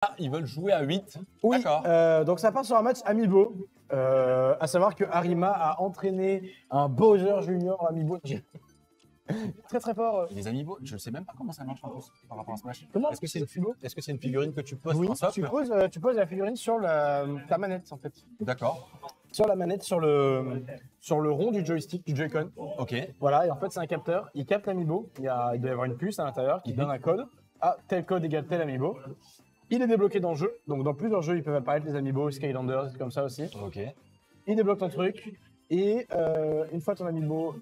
Ah, ils veulent jouer à 8. Oui, D'accord. donc ça part sur un match Amiibo. À savoir que Arima a entraîné un Bowser Junior Amiibo. Très très fort. Et les amiibo, je ne sais même pas comment ça marche en plus par rapport à ce match. Comment Est-ce que c'est une figurine que tu poses Oui, en socle? tu poses la figurine sur ta manette en fait. D'accord. Sur la manette, sur le rond du joystick, du Joy-Con. Ok. Voilà, et en fait c'est un capteur. Il capte l'Amiibo. Il doit y avoir une puce à l'intérieur qui donne un code. Ah, tel code égale tel Amiibo. Il est débloqué dans le jeu. Donc dans plusieurs jeux, ils peuvent apparaître les Amiibo, Skylanders, comme ça aussi. Ok. Il débloque ton truc. Et une fois ton Amiibo,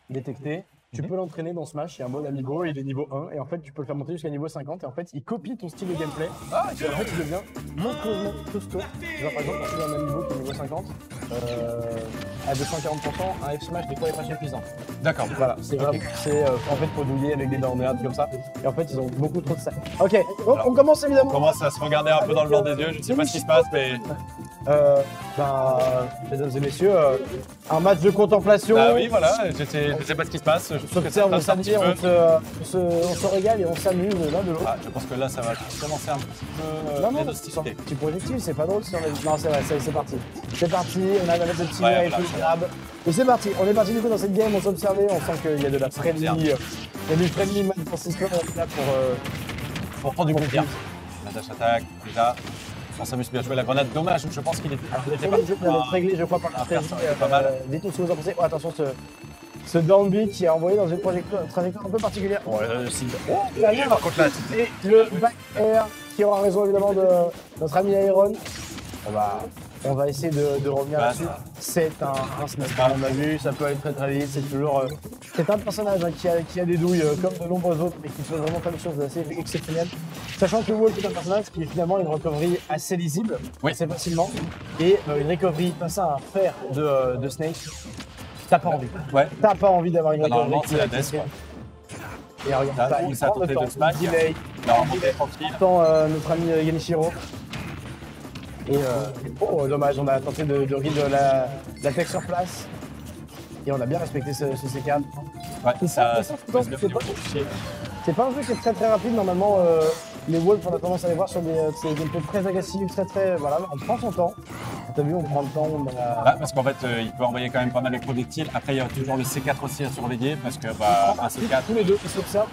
détecté, tu peux l'entraîner dans Smash. Il y a un mode Amiibo, il est niveau 1. Et en fait, tu peux le faire monter jusqu'à niveau 50. Et en fait, il copie ton style de gameplay. Et en fait, il devient monstrueusement costaud. Genre, par exemple, quand tu as un Amiibo qui est niveau 50, à 240%, un F-Smash, des fois, est pas suffisant. D'accord. Voilà, c'est vraiment, en fait, faut douiller avec des downers, comme ça. Et en fait, ils ont beaucoup trop de ça. Ok, donc on commence On évidemment. commence à se regarder un peu dans le blanc des yeux. Je ne sais pas ce qui se passe, mais. Mesdames et messieurs, un match de contemplation. Ah oui, voilà. Je sais pas ce qui se passe. Je trouve que ça On passe un petit s'attire, peu. on se régale et on s'amuse l'un de l'autre. Ah, je pense que là, ça va commencer un petit peu. Non, les c'est un hostilités. petit projectile, c'est pas drôle si on a... Non, c'est vrai, c'est parti. C'est parti, on arrive avec le petit Ouais, nez et voilà. tout le grab. Et c'est parti, on est parti du coup dans cette game, on s'est observé, on sent qu'il y a de la friendly, il y a du friendly man pour system, on est là Pour prendre du plaisir. La dash attack, déjà. On s'amuse bien à jouer la grenade. Dommage, je pense qu'il était pas il va être réglé, je crois, par la personne, pas mal. Dites-nous ce que vous en pensez. Oh, attention, ce down B qui est envoyé dans une trajectoire un peu particulière. Ouais, si. La ligne, Par contre, là, et le back air qui aura raison évidemment de notre ami Iron. On va essayer de revenir Bah, là-dessus. C'est un smash, on a vu, ça peut aller très très vite. C'est toujours. C'est un personnage qui a des douilles comme de nombreux autres, mais qui fait vraiment plein de choses assez exceptionnelles. Sachant que Wolf est un personnage qui est finalement une recovery assez lisible, Oui. assez facilement, et une recovery face à un frère de Snake. T'as pas envie. Ouais. T'as pas envie d'avoir une recovery. Normalement, c'est la death, quoi. Et regarde, Là, il ça a prend le tenté de temps, smack. il delay. Normalement, t'es tranquille. Attends, notre ami Genichiro. Et oh, dommage, on a tenté de read la tech sur place. Et on a bien respecté ce C4. Ouais, Et ça, c'est pas un jeu qui est très très rapide. Normalement, les Wolves, on a tendance à les voir sur des gameplays très agressifs, très. Voilà, on prend son temps. T'as vu, on prend le temps. Parce qu'en fait, il peut envoyer quand même pas mal de projectiles. Après, il y a toujours le C4 aussi à surveiller parce que un C4, Tous les deux qui s'observent.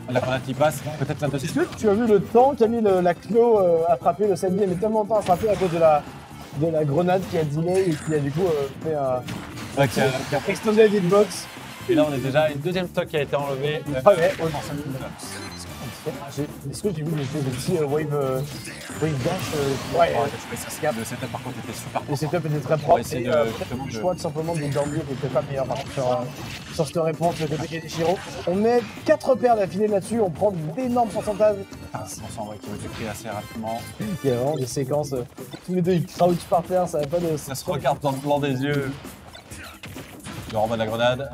la grenade qui passe, peut-être la deuxième. Est-ce que tu as vu le temps qu'a mis la Clo à frapper le 7 mais tellement de temps à frapper à cause de la grenade qui a delay et qui a du coup fait un Ouais, qui a- extended hitbox. Et là, on est déjà à une deuxième stock qui a été enlevée. Ah ouais, en 5 minutes. Est-ce que j'ai vu des petits wave dash ouais, Le setup, par contre, était super. le setup était très On va propre essayer et justement le de- choix tout simplement de dormir n'était pas meilleur par contre sur cette réponse de côté Kenichiro. On met 4 paires d'affilée là-dessus, on prend d'énormes pourcentages. On sent qui va être écrit assez rapidement. Il y a vraiment des séquences, tous les deux ils crouch par terre, ça n'a pas de... Ça se regarde dans le blanc des yeux. Je renvoie de la grenade.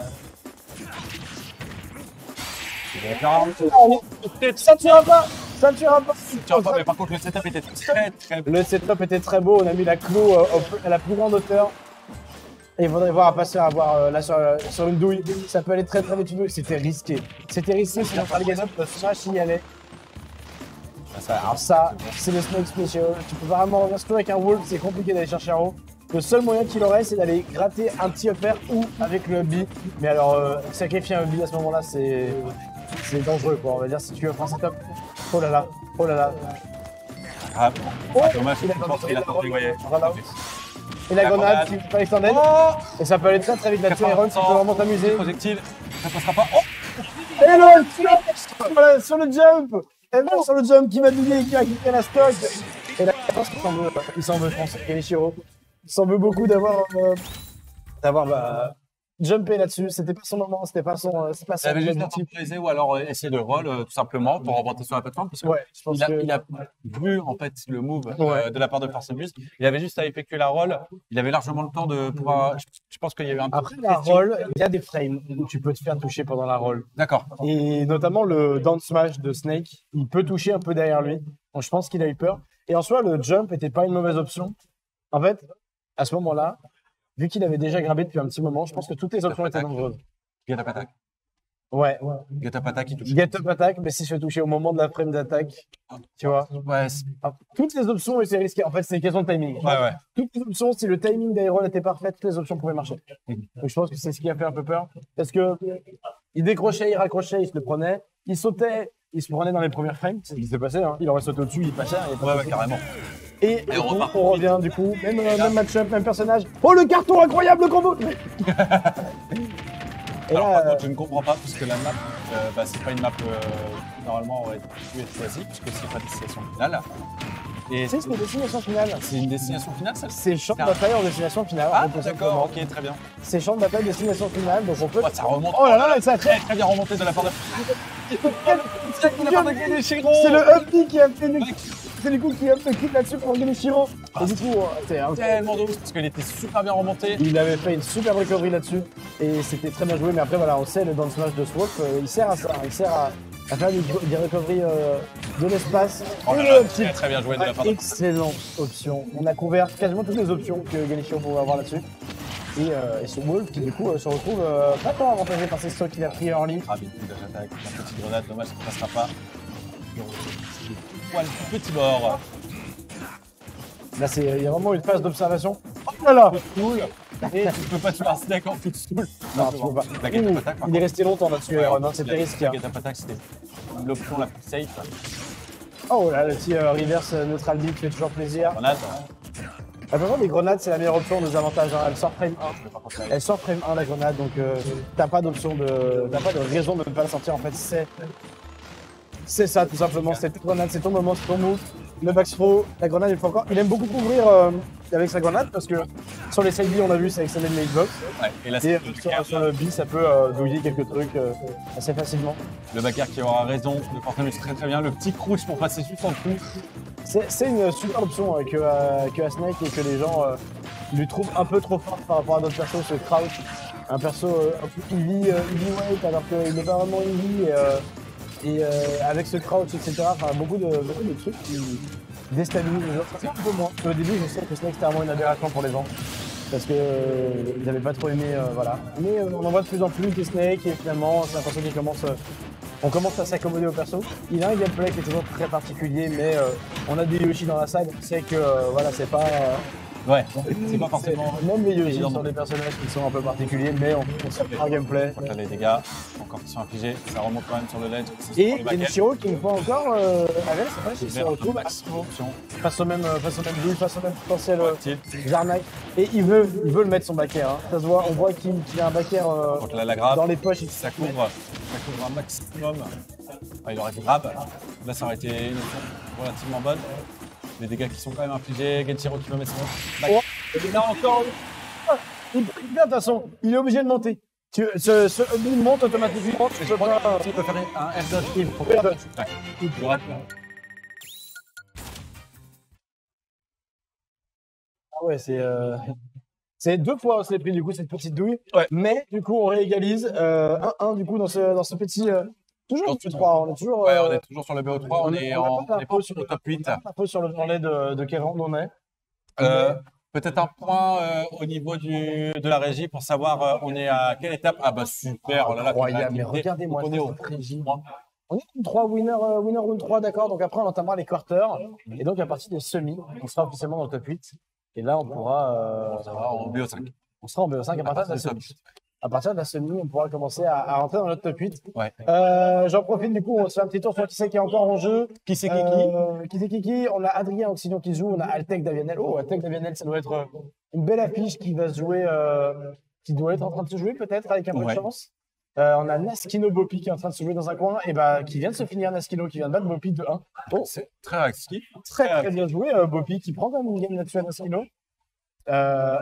Ça ne tuera pas. Ça ne tuera pas. Mais par contre, le setup était très beau. Le setup était très beau, on a mis la Clo à la plus grande hauteur. Et il faudrait voir à passer à voir là sur une douille. Ça peut aller très très vite une douille. C'était risqué. C'était risqué sur notre Alligator, le Smash y allait. Alors ça, c'est le Smoke Special. Tu peux vraiment revenir surtout avec un Wolf, c'est compliqué d'aller chercher un haut. Le seul moyen qu'il aurait, c'est d'aller gratter un petit upper ou avec le B. Mais alors, sacrifier un B à ce moment-là, c'est dangereux, quoi. On va dire, si tu veux faire un setup. Oh là là, oh là là. Ah, Oh, dommage, il a je pense qu'il a tenté, vous voyez. Voilà. Et la grenade qui peut extended. Et ça peut aller très très vite là-dessus, Iron, si tu peux vraiment t'amuser. Projectile, ça passera pas. Oh, Et non, voilà, sur le jump. Et non, sur le jump qui m'a douillé, qui a quitté la stock. Et là, je pense qu'il s'en veut, je pense, Kenichiro. Il s'en veut beaucoup d'avoir jumpé là-dessus. C'était pas son moment, c'était pas son il avait juste objectif. temporisé ou alors essayer de roll tout simplement pour remonter sur la plateforme parce que Ouais, je pense que... il a vu en fait le move Ouais. de la part de Forcebus. Il avait juste à effectuer la roll. Il avait largement le temps de pouvoir. Je pense qu'il y a eu un peu Après de la question. roll, il y a des frames où tu peux te faire toucher pendant la roll. D'accord. Et notamment le down smash de Snake, il peut toucher un peu derrière lui. Donc je pense qu'il a eu peur. Et en soi, le jump n'était pas une mauvaise option. En fait, à ce moment-là, vu qu'il avait déjà grabé depuis un petit moment, je pense que toutes les options étaient dangereuses. Bien attaque. Ouais. Get up attack, il touche. Get up attack, mais si je fais toucher au moment de la frame d'attaque, tu vois. Ouais, Ah, toutes les options étaient risquées. En fait, c'est une question de timing. ouais. Toutes les options, si le timing d'Aeron était parfait, toutes les options pouvaient marcher. Donc je pense que c'est ce qui a fait un peu peur. Parce que il décrochait, il raccrochait, il se le prenait. Il sautait, il se prenait dans les premières frames. C'est ce qui s'est passé. Hein. Il aurait sauté au-dessus, il passait. Ouais, carrément. Et on revient du coup, même match-up, même personnage. Oh le carton incroyable, le combo. Et alors, là, par contre, je ne comprends pas, puisque la map, c'est pas une map normalement aurait pu être choisie, puisque c'est pas une destination finale. Et c'est une destination finale. C'est une destination finale, ça? C'est champ de bataille en destination finale. Ah, d'accord, ok, très bien. C'est champ de bataille destination finale, donc on peut. Ouais, ça remonte. Oh là là, ça très très bien remonté de la part de. C'est le up B qui a fait le. C'est du coup qui a fait clip là-dessus pour Genichiro. Et du coup, c'est tellement de parce qu'il était super bien remonté. Il avait fait une super recovery là-dessus et c'était très bien joué. Mais après, voilà, on sait le down smash de Swap, il sert à ça. Il sert à faire des recoveries de l'espace. Oh là là, très très bien joué de la part de. Excellente option. On a couvert quasiment toutes les options que Genichiro pouvait avoir là-dessus. Et ce Wolf qui du coup se retrouve pas tant avantagé par ses stocks qu'il a pris en ligne. Ah, bien, j'attaque. La petite grenade, dommage, ça ne passera pas. Le petit bord. Là, il y a vraiment une phase d'observation. Oh là là, cool. Et tu peux pas tuer un snack en foot stool. Non, tu peux pas. La get up attack, il est resté longtemps là-dessus, Aaron, hein, c'était risqué. La get up attack, c'était l'option la plus safe. Oh là, le petit reverse neutral beat fait toujours plaisir. Grenade. Vraiment, les grenades, c'est la meilleure option, des avantages. Hein. Elle sort frame 1. Elle sort frame 1, la grenade, donc t'as pas d'option de. T'as pas de raison de ne pas la sortir. En fait, c'est ça, tout simplement. C'est ta grenade, c'est ton moment, c'est ton move. Le back throw, la grenade, il faut encore. Il aime beaucoup couvrir avec sa grenade parce que sur les side B, on a vu, c'est avec sa main box. Ouais, et là, sur le B, ça peut douiller quelques trucs assez facilement. Le backer qui aura raison de Fortanus très très bien. Le petit crouch pour passer juste en dessous. C'est une super option que Snake et que les gens lui trouvent un peu trop fort par rapport à d'autres persos, ce crouch. Un perso un peu heavy weight alors qu'il n'est pas vraiment heavy. Et avec ce crouch, etc., enfin, beaucoup de trucs qui déstabilisent les autres. C'est un peu moins. Au début, je sais que Snake c'était vraiment une aberration pour les gens. Parce que ils n'avaient pas trop aimé, voilà. Mais on en voit de plus en plus des Snake et finalement, c'est un perso qui on commence à s'accommoder au perso. Il a un gameplay qui est toujours très particulier, mais on a des Yoshi dans la salle, on sait que voilà, c'est pas. Ouais, c'est pas forcément. Même les Yoshi sont des personnages qui sont un peu particuliers, mais on sait un gameplay. Quand les dégâts encore qui sont infligés, ça remonte quand même sur le ledge. Et Genichiro qui une fois encore, avec, c'est vrai qu'il se retrouve face au même build, face au même potentiel Jarnac. Et il veut le mettre son backer. Hein. Ça se voit, on voit qu'il a un backer dans les poches. Ça couvre un maximum. Ah, il aurait fait grab. Là, ça aurait été une option relativement bonne. Les dégâts qui sont quand même infligés. Genichiro qui veut mettre son back. Et là encore, il peut bien de toute façon, il est obligé de monter. Ce build monte automatiquement. Tu peux faire un F-dodge. Ah ouais, c'est deux fois on s'est pris du coup cette petite douille. Ouais. Mais du coup on réégalise 1-1 du coup dans ce petit. Toujours en 3, on est toujours. Ouais, on est toujours sur le BO3, on est pas sur le top 8. Un peu sur le journée de quel rang on est. Peut-être un point au niveau de la régie pour savoir on est à quelle étape. Ah bah super, oh là là, incroyable, mais regardez-moi, on est au régie. On est 3 winner round 3, d'accord. Donc après on entamera les quarters. Et donc à partir des semis, on sera officiellement dans le top 8. Et là on pourra. On sera en BO5. On sera en BO5 à partir de la semi. À partir de la semi, on pourra commencer à rentrer dans notre top 8. Ouais. J'en profite du coup, on se fait un petit tour sur qui c'est qui est encore en jeu. Qui c'est qui on a Adrien Oxydon qui joue, on a Altec Davianel. Oh, Altec Davianel, ça doit être une belle affiche qui va se jouer, qui doit être en train de se jouer peut-être avec un peu de chance. On a Naskino Bopi qui est en train de se jouer dans un coin et qui vient de se finir Naskino qui vient de battre Bopi de 1. Oh, c'est très actif. Très bien joué, Bopi qui prend quand même une game là-dessus à Naskino.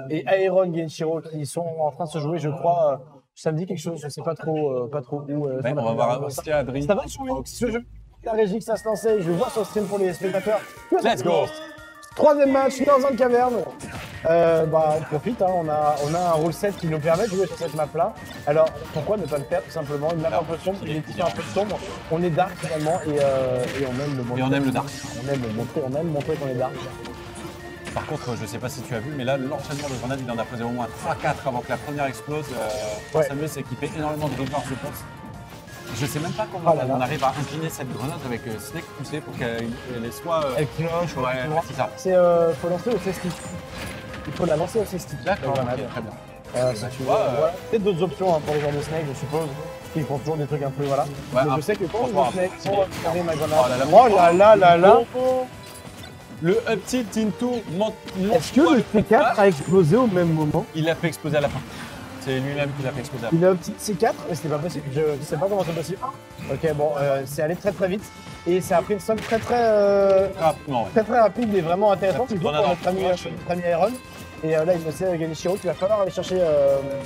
Et Aeron, Genichiro qui sont en train de se jouer, je crois. Ça me dit quelque chose, je sais pas trop où. On va voir aussi Adrien. Ça va jouer ce jeu. La régie que ça se lançait, je vois sur stream pour les spectateurs. Let's go! Troisième match dans une caverne. On profite, hein, on a un rule set qui nous permet de jouer sur cette map-là. Alors pourquoi ne pas le faire tout simplement? Une map un peu sombre, une équipe un peu sombre. On est dark finalement et on aime le montrer. Et on aime le dark. On aime montrer qu'on est dark. Par contre, je ne sais pas si tu as vu, mais là, l'enchaînement de grenades, il en a posé au moins 3-4 avant que la première explose. Samuel s'est équipé énormément de reverse, je pense. Je sais même pas comment Oh là là. on arrive à incliner cette grenade avec Snake poussé pour qu'elle soit. Elle cloche, Ouais, c'est ça. C'est faut lancer au C-stick. Il faut la lancer au C-stick. D'accord, la ok, grenade. très bien. Si tu veux, vois, voilà. Peut-être d'autres options hein, pour les gens de Snake, je suppose. Ils font toujours des trucs un peu, voilà. Ouais, Mais un- je sais que quand je franchement, joue Snake, c'est- on va carrer ma grenade. Oh là là, Oh là là là là. Le up tilt into Est-ce que le C4 a explosé au même moment? Il l'a fait exploser à la fin. C'est lui-même qui l'a fait exploser à la fin. Il a un petit C4, mais c'était pas possible. Je sais pas comment c'est possible. Ok, bon, c'est allé très très vite. Et ça a pris une somme très Rapidement, ouais. très rapide et vraiment intéressante. La Surtout pour grenade notre ami, en poche. notre ami Iron. Et là, il me sait Ganichiro qu'il va falloir aller chercher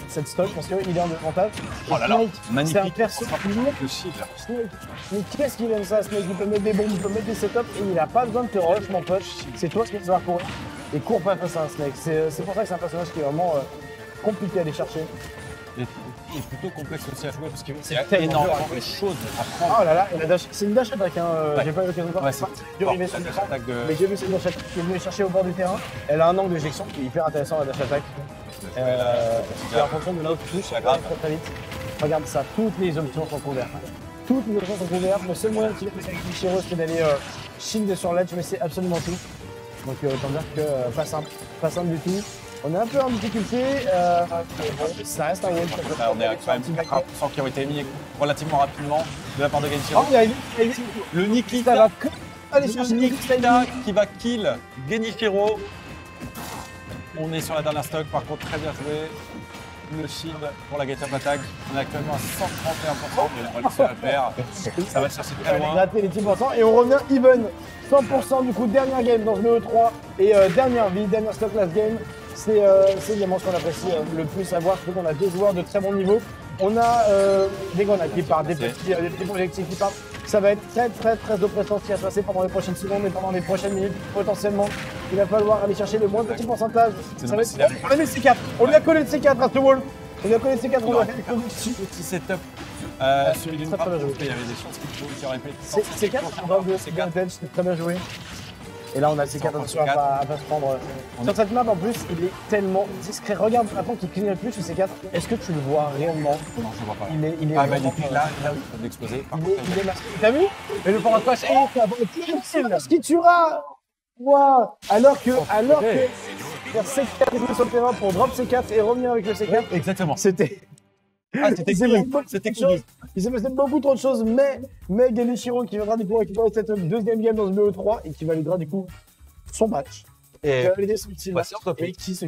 cette stock parce qu'il est en désavantage. Oh là là, Snake, magnifique. c'est un perso lourd. Le shield. Snake. Mais qu'est-ce qu'il aime ça, Snake? Il peut mettre des bombes, il peut mettre des setups et il n'a pas besoin de te rush, mon pote. C'est toi qui vas devoir courir. Et cours pas face à un Snake. C'est pour ça que c'est un personnage qui est vraiment compliqué à aller chercher. Et plutôt complexe aussi à jouer parce qu'il y C'est a tellement énormément dur. de choses à prendre. Oh là là, et la dash, c'est une dash attack, hein. Ouais. J'ai pas eu l'occasion de voir. Ouais, c'est dur, il met sur la le dash champ. attack de. Mais j'ai vu cette dash attack qui est venue chercher au bord du terrain. Elle a un angle d'éjection qui est hyper intéressant, la dash attack. Et en fonction de là où tu touches, elle va très très vite. Regarde ça, toutes les options sont couvertes. Toutes les options sont couvertes. Le seul moyen de tirer avec Michiro, c'est d'aller shield sur l'edge, mais c'est absolument tout. Donc autant dire que pas simple du tout. On est un peu en difficulté, mais bon, ça reste un wall. Là, on est à quand même 80% qui ont été mis relativement rapidement de la part de Genichiro. Oh, il y a une Le Nikita, ça va aller chercher le le Nikita qui va kill Genichiro. On est sur la dernière stock, par contre très bien joué. Le shield pour la get-up attack. On est actuellement à 131%, mais on va laisser la faire. Ça va le chercher très loin. Gratter les 10% et on revient even. 100% du coup, dernière game dans le E3 et dernière vie, dernière stock last game. C'est évidemment ce qu'on apprécie le plus à voir, surtout qu'on a deux joueurs de très bon niveau. On a des grenades qui partent, des petits projectiles qui partent. Ça va être très oppressant ce qui va se passer pendant les prochaines secondes et pendant les prochaines minutes potentiellement. Il va falloir aller chercher le moins petit pourcentage. Ça va être... On a mis le C4, on lui a collé le C4 à ce wall. On lui a collé le C4, on lui a fait le Petit setup. Celui d'une très, part, très bien parce qu'il y avait des chances qu'il aurait pu être C4, on va le C4, c'était très bien joué. Et là, on a le C4, attention à pas se prendre. Sur cette map, en plus, il est tellement discret. Regarde, avant qu'il clignote plus, le C4, est-ce que tu le vois réellement? Non, je vois pas. Il est Ah, bah, vraiment- il est là, il vient d'exploser. Par contre, il est masqué. T'as vu? Et le format flash, ce qui tuera! Waouh! Alors que faire C4 sur le terrain pour drop C4 et revenir avec le C4, exactement. c'était. Ah, c'était Il s'est cool. passé C'était beaucoup de cool. choses. Il s'est passé beaucoup trop de choses, mais Genichiro qui viendra du coup récupérer cette deuxième game dans le BO3 et qui validera du coup son match. Et Qui va valider son petit match patience, et qui se